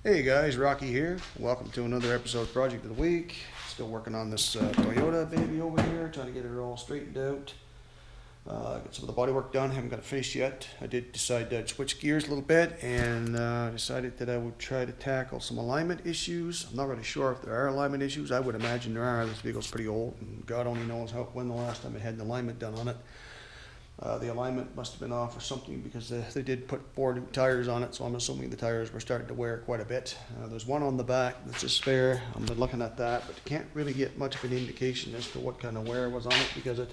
Hey guys, Rocky here. Welcome to another episode of Project of the Week. Still working on this Toyota baby over here, trying to get it all straightened out. Got some of the body work done, haven't got it finished yet. I did decide to switch gears a little bit and decided that I would try to tackle some alignment issues. I'm not really sure if there are alignment issues. I would imagine there are. This vehicle's pretty old, and God only knows when the last time it had an alignment done on it. The alignment must have been off or something because they did put 4 new tires on it, so I'm assuming the tires were starting to wear quite a bit. There's one on the back that's a spare. I've been looking at that, but can't really get much of an indication as to what kind of wear was on it because it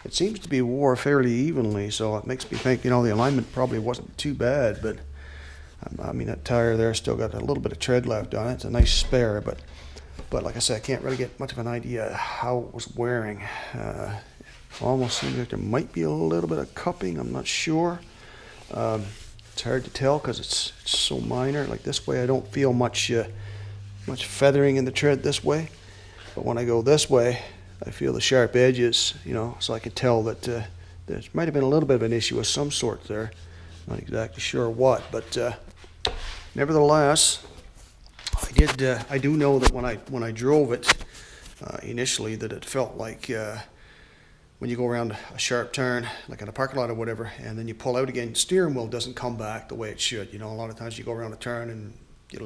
seems to be wore fairly evenly, so it makes me think, the alignment probably wasn't too bad, but I mean, that tire there still got a little bit of tread left on it. It's a nice spare, but like I said, I can't really get much of an idea how it was wearing. Almost seems like there might be a little bit of cupping. I'm not sure. It's hard to tell because it's so minor. Like this way, I don't feel much feathering in the tread this way. But when I go this way, I feel the sharp edges. So I can tell that there might have been a little bit of an issue of some sort there. Not exactly sure what, but nevertheless, I do know that when I drove it initially, that it felt like. When you go around a sharp turn, like in a parking lot or whatever, and then you pull out again, the steering wheel doesn't come back the way it should. A lot of times you go around a turn and you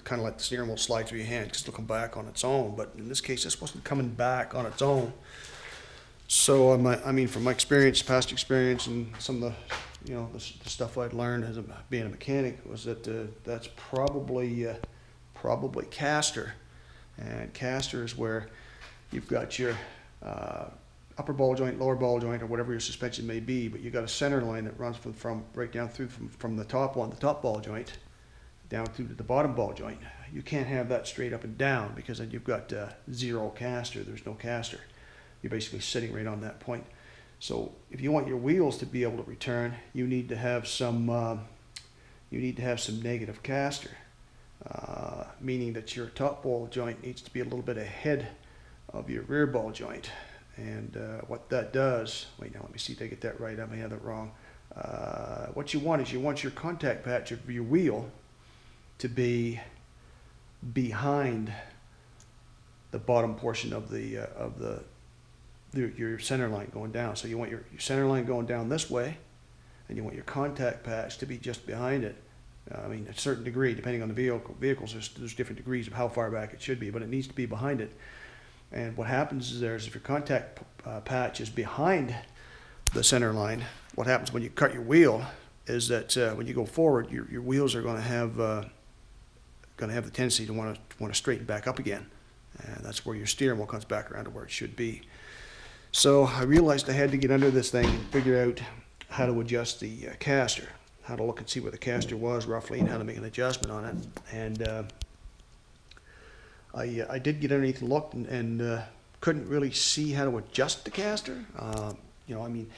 kind of let the steering wheel slide through your hand because it'll come back on its own. But in this case, this wasn't coming back on its own. So I mean, from my experience, past experience, and some of the stuff I'd learned as being a mechanic was that that's probably caster, and caster is where you've got your upper ball joint, lower ball joint, or whatever your suspension may be, but you've got a center line that runs from right down through from the top ball joint down through to the bottom ball joint. You can't have that straight up and down because then you've got zero caster. There's no caster. You're basically sitting right on that point. So if you want your wheels to be able to return, you need to have some negative caster, meaning that your top ball joint needs to be a little bit ahead of your rear ball joint. And what that does, wait now, let me see if I get that right, I may have that wrong. What you want is your contact patch of your wheel to be behind the bottom portion of your center line going down. So you want your center line going down this way, and you want your contact patch to be just behind it. I mean, a certain degree, depending on the vehicles, there's different degrees of how far back it should be, but it needs to be behind it. And what happens is if your contact patch is behind the center line, what happens when you cut your wheel is that when you go forward, your wheels are going to have the tendency to want to straighten back up again, and that's where your steering wheel comes back around to where it should be. So I realized I had to get under this thing and figure out how to adjust the caster, how to look and see where the caster was roughly, and how to make an adjustment on it. And I did get underneath and looked and couldn't really see how to adjust the caster. I mean,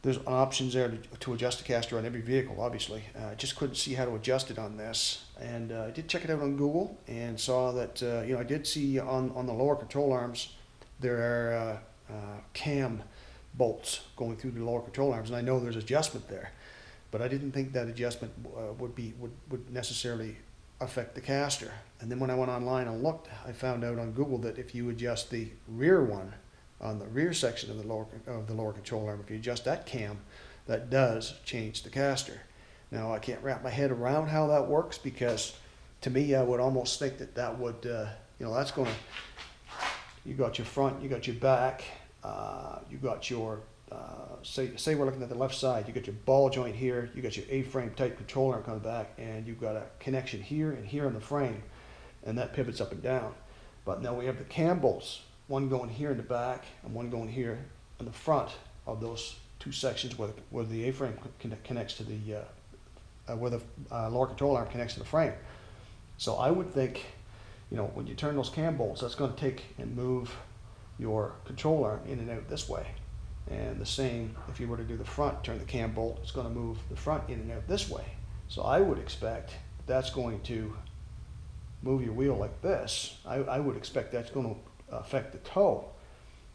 there's options there to adjust the caster on every vehicle, obviously. I just couldn't see how to adjust it on this. And I did check it out on Google and saw that, I did see on the lower control arms, there are cam bolts going through the lower control arms. And I know there's adjustment there, but I didn't think that adjustment would necessarily affect the caster. And then when I went online and looked, I found out on Google that if you adjust the rear one on the rear section of the lower control arm, if you adjust that cam, that does change the caster. Now I can't wrap my head around how that works because to me I would almost think that would that's going to, you got your front, you got your back, you got your say we're looking at the left side, you got your ball joint here, you got your A-frame type control arm coming back, and you've got a connection here and here on the frame, and that pivots up and down. But now we have the cam bolts, one going here in the back and one going here in the front of those two sections where the A-frame connects to the where the lower control arm connects to the frame. So I would think, when you turn those cam bolts, that's going to take and move your control arm in and out this way. And the same, if you were to do the front, turn the cam bolt, it's going to move the front in and out this way. So I would expect that's going to move your wheel like this. I would expect that's going to affect the toe.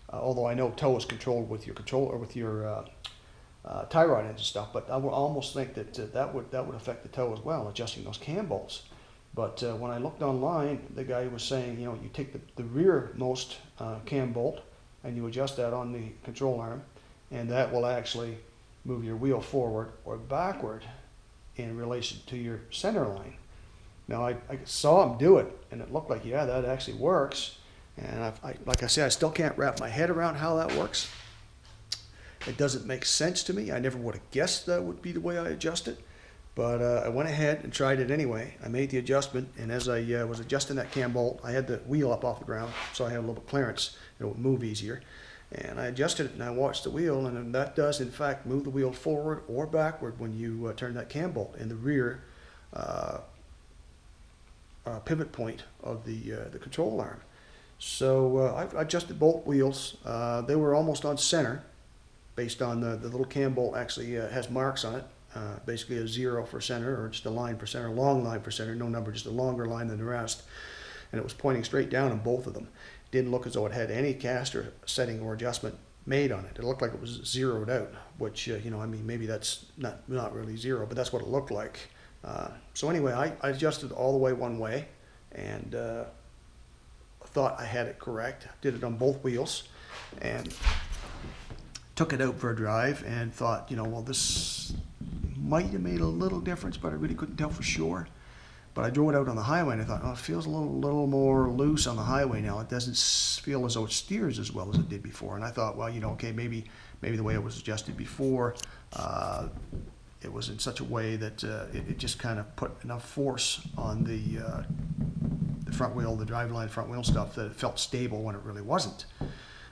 Although I know toe is controlled with your tie rod ends and stuff, but I would almost think that that would affect the toe as well, adjusting those cam bolts. But when I looked online, the guy was saying, you take the rearmost cam bolt and you adjust that on the control arm, and that will actually move your wheel forward or backward in relation to your center line. Now, I saw him do it, and it looked like, yeah, that actually works. And like I said, I still can't wrap my head around how that works. It doesn't make sense to me. I never would have guessed that would be the way I adjust it. But I went ahead and tried it anyway. I made the adjustment, and as I was adjusting that cam bolt, I had the wheel up off the ground, so I had a little bit of clearance. It would move easier. And I adjusted it, and I watched the wheel, and that does, in fact, move the wheel forward or backward when you turn that cam bolt in the rear pivot point of the control arm. So I adjusted both wheels. They were almost on center, based on the little cam bolt actually has marks on it. Basically a 0 for center, or just a line for center, long line for center, no number, just a longer line than the rest. And it was pointing straight down on both of them. It didn't look as though it had any caster setting or adjustment made on it. It looked like it was zeroed out, which, I mean, maybe that's not really zero, but that's what it looked like. So anyway, I adjusted all the way one way, and thought I had it correct. Did it on both wheels, and took it out for a drive, and thought, well, this might have made a little difference, but I really couldn't tell for sure. But I drove it out on the highway, and I thought, oh, it feels a little more loose on the highway now. It doesn't feel as though it steers as well as it did before. And I thought, well, okay, maybe the way it was adjusted before, it was in such a way that it just kind of put enough force on the front wheel, the driveline front wheel stuff, that it felt stable when it really wasn't.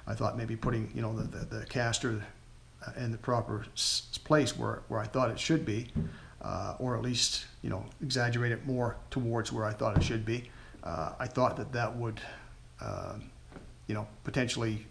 I thought maybe putting, the caster in the proper place where I thought it should be, or at least, exaggerate it more towards where I thought it should be. I thought that would, potentially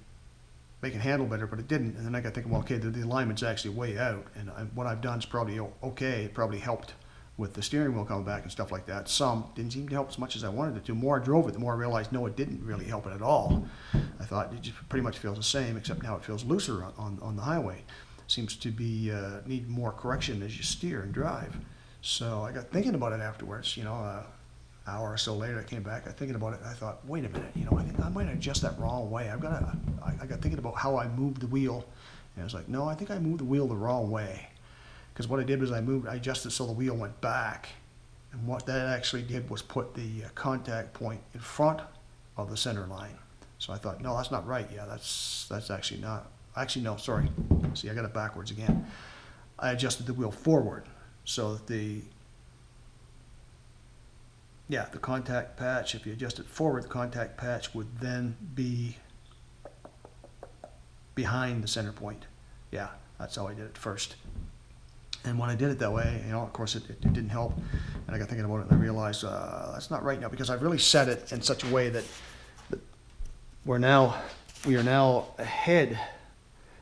make it handle better, but it didn't. And then I got thinking, well, okay, the alignment's actually way out, and what I've done is probably okay. It probably helped with the steering wheel coming back and stuff like that. Some didn't seem to help as much as I wanted it to. The more I drove it, the more I realized, no, it didn't really help it at all. I thought it just pretty much feels the same, except now it feels looser on the highway. Seems to be need more correction as you steer and drive. So I got thinking about it afterwards. An hour or so later, I came back. I thinking about it, and I thought, wait a minute. I think I might adjust that wrong way. I got thinking about how I moved the wheel, and I was like, no, I think I moved the wheel the wrong way. Because what I did was I adjusted so the wheel went back, and what that actually did was put the contact point in front of the center line. So I thought, no, that's not right. Yeah, that's actually not. Actually, no, sorry. See, I got it backwards again. I adjusted the wheel forward so that the contact patch, if you adjust it forward, the contact patch would then be behind the center point. Yeah, that's how I did it first. And when I did it that way, of course, it didn't help. And I got thinking about it, and I realized that's not right now, because I've really set it in such a way that we are now ahead.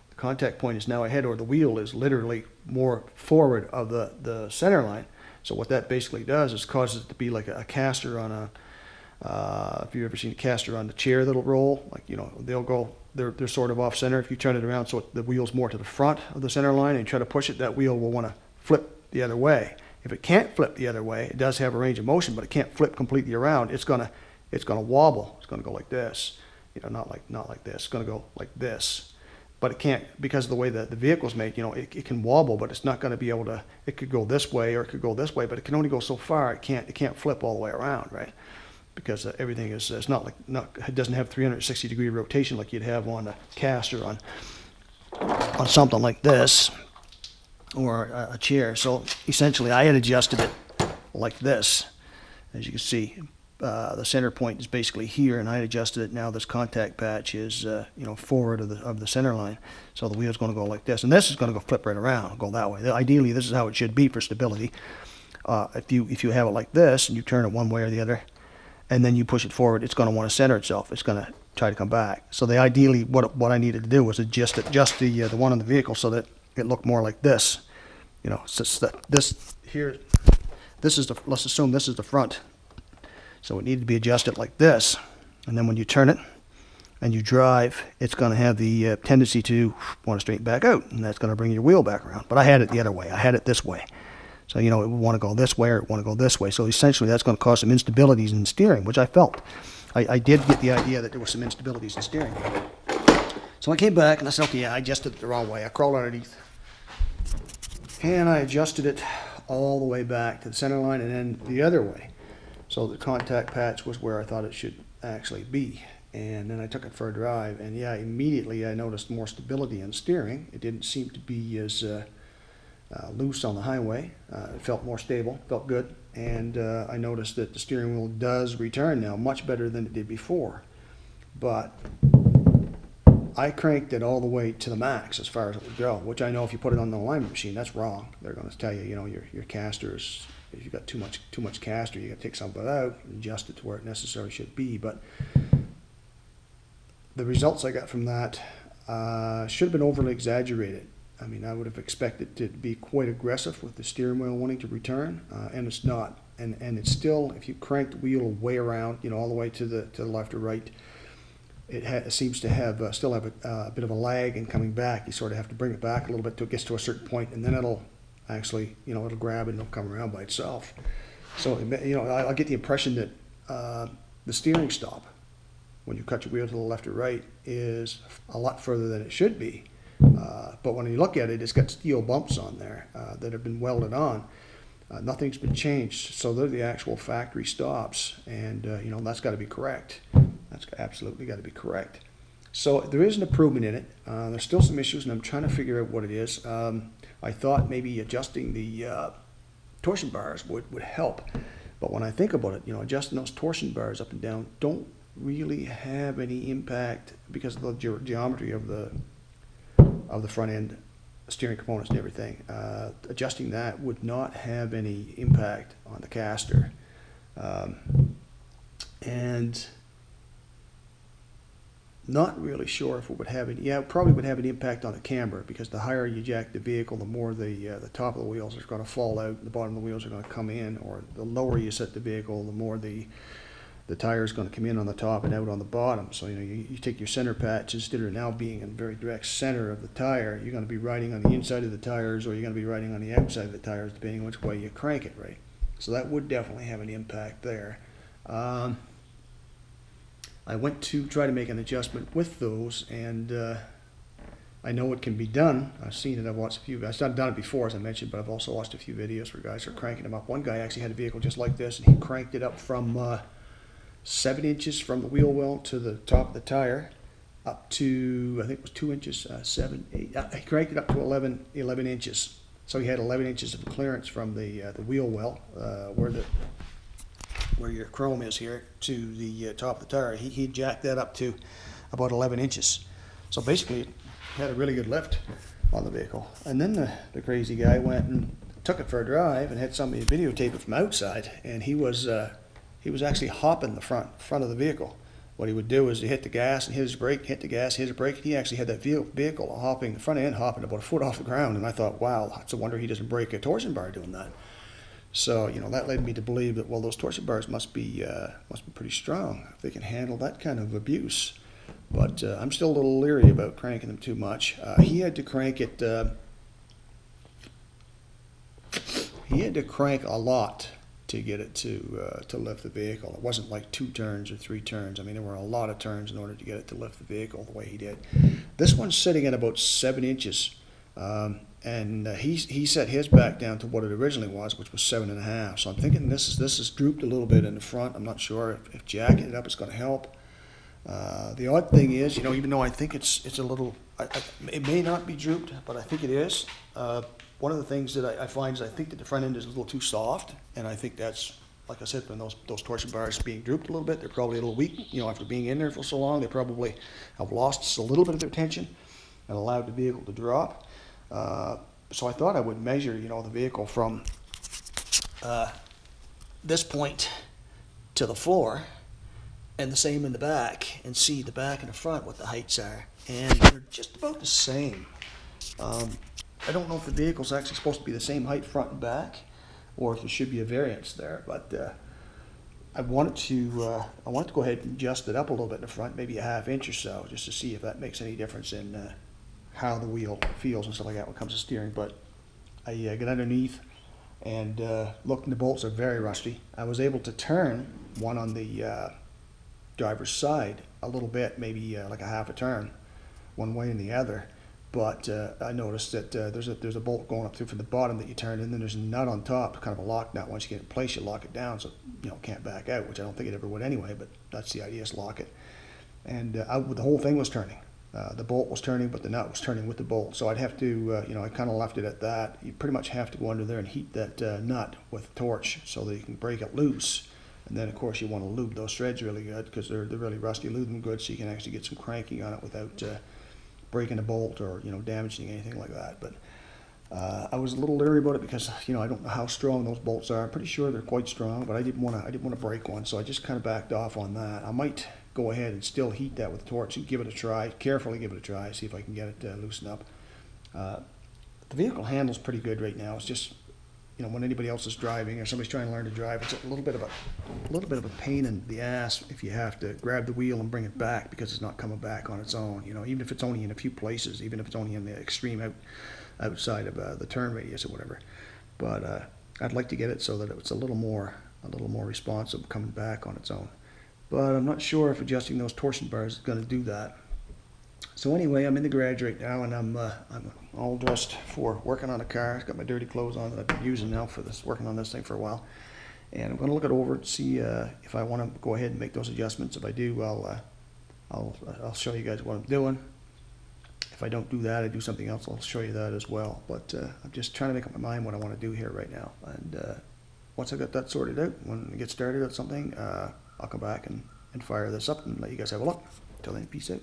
The contact point is now ahead, or the wheel is literally more forward of the center line. So what that basically does is causes it to be like a caster on if you've ever seen a caster on the chair that'll roll, like, they're sort of off center. If you turn it around so the wheel's more to the front of the center line and you try to push it, that wheel will want to flip the other way. If it can't flip the other way, it does have a range of motion, but it can't flip completely around. It's gonna wobble. It's gonna go like this. Not like this. It's gonna go like this. But it can't, because of the way that the vehicle's made, it can wobble, but it's not going to be able to. It could go this way or it could go this way, but it can only go so far. It can't flip all the way around, right? Because everything is it doesn't have 360-degree rotation like you'd have on a caster on something like this, or a chair. So essentially, I had adjusted it like this, as you can see. The center point is basically here, and I adjusted it. Now this contact patch is forward of the center line, so the wheel's going to go like this, and this is going to go flip right around, go that way. Ideally, this is how it should be for stability. If you have it like this and you turn it one way or the other, and then you push it forward, it's going to want to center itself. It's going to try to come back. So ideally, what I needed to do was adjust the one on the vehicle so that it looked more like this. So this here, let's assume this is the front. So it needed to be adjusted like this. And then when you turn it and you drive, it's going to have the tendency to want to straighten back out. And that's going to bring your wheel back around. But I had it the other way. I had it this way. So, you know, it would want to go this way or it would want to go this way. So essentially that's going to cause some instabilities in the steering, which I felt. I did get the idea that there were some instabilities in steering. So I came back and I said, okay, yeah, I adjusted it the wrong way. I crawled underneath and I adjusted it all the way back to the center line and then the other way. So the contact patch was where I thought it should actually be. And then I took it for a drive, and yeah, immediately I noticed more stability in steering. It didn't seem to be as loose on the highway. It felt more stable, felt good, and I noticed that the steering wheel does return now much better than it did before. But I cranked it all the way to the max as far as it would go, which I know if you put it on the alignment machine, that's wrong. They're going to tell you, you know, your caster is, if you've got too much caster, you got to take some of it out and adjust it to where it necessarily should be. But the results I got from that should have been overly exaggerated. I mean, I would have expected it to be quite aggressive with the steering wheel wanting to return, and it's not. And it's still, if you crank the wheel way around, you know, all the way to the left or right, it seems to have still have a bit of a lag in coming back. You sort of have to bring it back a little bit till it gets to a certain point, and then it'll actually, you know, it'll grab and it'll come around by itself. So, you know, I get the impression that the steering stop, when you cut your wheel to the left or right, is a lot further than it should be. But when you look at it, it's got steel bumps on there that have been welded on. Nothing's been changed, so they're the actual factory stops, and you know, that's got to be correct. That's absolutely got to be correct. So there is an improvement in it. There's still some issues, and I'm trying to figure out what it is. I thought maybe adjusting the torsion bars would help, but when I think about it, you know, adjusting those torsion bars up and down don't really have any impact because of the geometry of the front end steering components and everything. Adjusting that would not have any impact on the caster, and not really sure if it would have any. Yeah, it probably would have an impact on the camber, because the higher you jack the vehicle, the more the top of the wheels are going to fall out, the bottom of the wheels are going to come in, or the lower you set the vehicle, the more the tire is going to come in on the top and out on the bottom. So, you know, you take your center patch, instead of now being in the very direct center of the tire, you're going to be riding on the inside of the tires, or you're going to be riding on the outside of the tires, depending on which way you crank it, right? So that would definitely have an impact there. I went to try to make an adjustment with those, and I know it can be done. I've seen it. I've watched a few. I've done it before, as I mentioned, but I've also watched a few videos where guys are cranking them up. One guy actually had a vehicle just like this, and he cranked it up from 7 inches from the wheel well to the top of the tire, up to, I think it was 2 inches, 7, 8. He cranked it up to 11 inches. So he had 11 inches of clearance from the wheel well, where your chrome is here, to the top of the tire. He jacked that up to about 11 inches. So basically, it had a really good lift on the vehicle. And then the crazy guy went and took it for a drive and had somebody videotape it from outside, and he was actually hopping the front of the vehicle. What he would do is he hit the gas and hit his brake, hit the gas, hit his brake. He actually had that vehicle hopping, the front end hopping about a foot off the ground, and I thought, wow, it's a wonder he doesn't break a torsion bar doing that. So, you know, that led me to believe that, well, those torsion bars must be pretty strong if they can handle that kind of abuse. But I'm still a little leery about cranking them too much. He had to crank it. He had to crank a lot to get it to lift the vehicle. It wasn't like 2 turns or 3 turns. I mean, there were a lot of turns in order to get it to lift the vehicle the way he did. This one's sitting at about 7 inches. And he set his back down to what it originally was, which was 7.5. So I'm thinking this is drooped a little bit in the front. I'm not sure if jacking it up is going to help. The odd thing is, you know, even though I think it's a little, it may not be drooped, but I think it is. One of the things that I find is I think that the front end is a little too soft, and I think that's, like I said, when those torsion bars being drooped a little bit, they're probably a little weak. You know, after being in there for so long, they probably have lost a little bit of their tension and allowed the vehicle to drop. So I thought I would measure, you know, the vehicle from this point to the floor, and the same in the back, and see the back and the front, what the heights are. And they're just about the same. I don't know if the vehicle's actually supposed to be the same height front and back, or if there should be a variance there, but I wanted to go ahead and adjust it up a little bit in the front, maybe a ½ inch or so, just to see if that makes any difference in how the wheel feels and stuff like that when it comes to steering. But I get underneath, and looking, the bolts are very rusty. I was able to turn one on the driver's side a little bit, maybe like a half a turn, one way and the other. But I noticed that there's a bolt going up through from the bottom that you turn, and then there's a nut on top, kind of a lock nut. Once you get it in place, you lock it down, so you know, can't back out, which I don't think it ever would anyway. But that's the idea, is lock it. And the whole thing was turning. The bolt was turning, but the nut was turning with the bolt. So I'd have to, you know, I kind of left it at that. You pretty much have to go under there and heat that nut with a torch so that you can break it loose. And then, of course, you want to lube those threads really good, because they're really rusty. Lube them good so you can actually get some cranking on it without breaking a bolt or, you know, damaging anything like that. But I was a little leery about it because, you know, I don't know how strong those bolts are. I'm pretty sure they're quite strong, but I didn't want to break one, so I just kind of backed off on that. I might go ahead and still heat that with a torch and give it a try, carefully give it a try, see if I can get it loosened up. The vehicle handles pretty good right now. It's just, you know, when anybody else is driving or somebody's trying to learn to drive, it's a little bit of a pain in the ass if you have to grab the wheel and bring it back because it's not coming back on its own. You know, even if it's only in a few places, even if it's only in the extreme outside of the turn radius or whatever. But I'd like to get it so that it's a little more responsive coming back on its own. But I'm not sure if adjusting those torsion bars is going to do that. So anyway, I'm in the garage right now, and I'm all dressed for working on a car. I've got my dirty clothes on that I've been using now for this, working on this thing for a while. And I'm going to look it over and see if I want to go ahead and make those adjustments. If I do, I'll show you guys what I'm doing. If I don't do that, I do something else, I'll show you that as well. But I'm just trying to make up my mind what I want to do here right now. And once I got that sorted out, when I get started at something, I'll come back and fire this up and let you guys have a look. Till then, peace out.